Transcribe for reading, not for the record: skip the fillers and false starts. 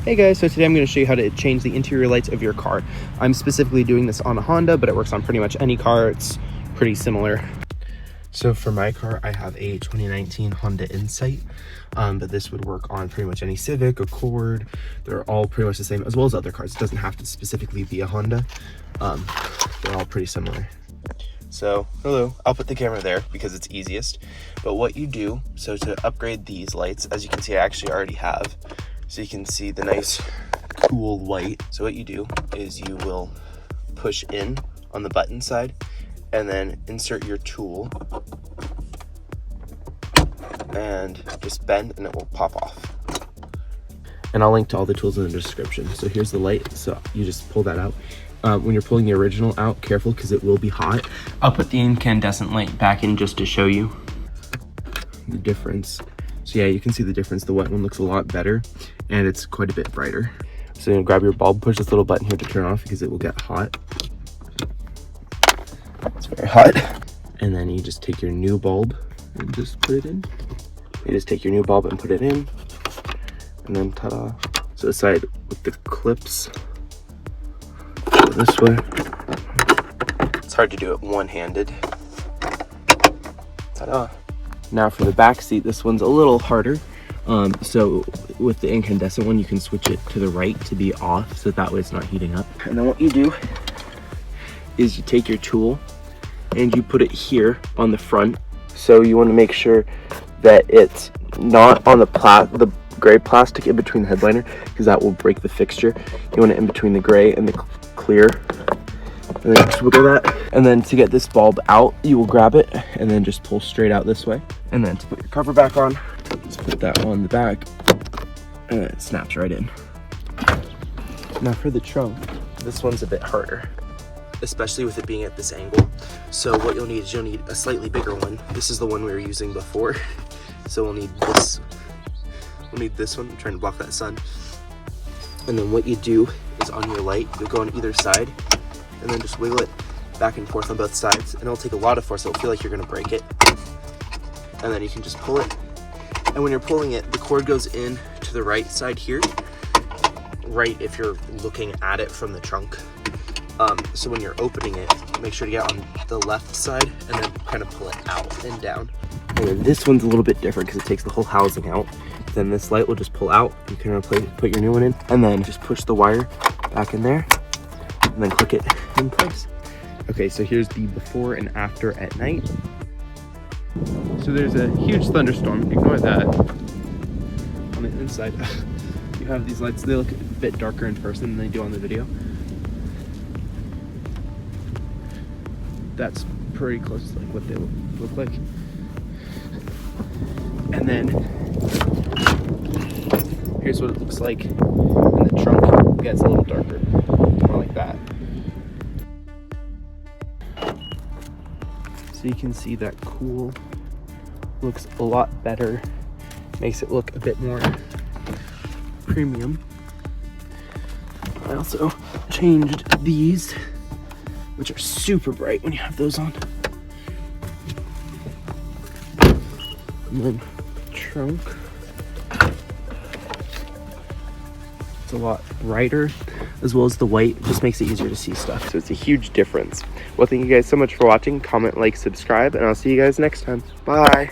Hey guys, so today I'm going to show you how to change the interior lights of your car. I'm specifically doing this on a Honda, but it works on pretty much any car. It's pretty similar. So for my car, I have a 2019 Honda Insight, but this would work on pretty much any Civic, Accord. They're all pretty much the same, as well as other cars. It doesn't have to specifically be a Honda. They're all pretty similar. So, hello, I'll put the camera there because it's easiest. But what you do, so to upgrade these lights, as you can see, I actually already have. So you can see the nice cool white. So what you do is you will push in on the button side and then insert your tool and just bend and it will pop off. And I'll link to all the tools in the description. So here's the light. So you just pull that out. When you're pulling the original out, careful because it will be hot. I'll put the incandescent light back in just to show you the difference. So yeah, you can see the difference. The white one looks a lot better and it's quite a bit brighter. So you grab your bulb, push this little button here to turn off because it will get hot. It's very hot. And then you just take your new bulb and just put it in. You just take your new bulb and put it in. And then ta-da. So the side with the clips, go this way. It's hard to do it one-handed. Ta-da. Now for the back seat, this one's a little harder. So with the incandescent one, you can switch it to the right to be off, so that way it's not heating up. And then what you do is you take your tool and you put it here on the front. So you want to make sure that it's not on the gray plastic in between the headliner, because that will break the fixture. You want it in between the gray and the clear. And then just wiggle that. And then to get this bulb out, you will grab it and then just pull straight out this way. And then to put your cover back on, just put that on the back and then it snaps right in. Now for the trunk, this one's a bit harder, especially with it being at this angle. So what you'll need is you'll need a slightly bigger one. This is the one we were using before. So we'll need this. We'll need this one. I'm trying to block that sun. And then what you do is on your light, you'll go on either side and then just wiggle it back and forth on both sides. And it'll take a lot of force. It'll feel like you're gonna break it. And then you can just pull it. And when you're pulling it, the cord goes in to the right side here, right if you're looking at it from the trunk. So when you're opening it, make sure to get on the left side and then kind of pull it out and down. And then this one's a little bit different because it takes the whole housing out. Then this light will just pull out. You can replace, put your new one in, and then just push the wire back in there and then click it in place. Okay, so here's the before and after at night. So there's a huge thunderstorm, ignore that. On the inside, you have these lights. They look a bit darker in person than they do on the video. That's pretty close to like what they look like. And then here's what it looks like in the trunk. It gets a little darker, more like that. So you can see that cool looks a lot better, makes it look a bit more premium. I also changed these, which are super bright when you have those on. And then trunk, it's a lot brighter, as well as the white. It just makes it easier to see stuff. So it's a huge difference. Well, thank you guys so much for watching. Comment, like, subscribe, and I'll see you guys next time. Bye.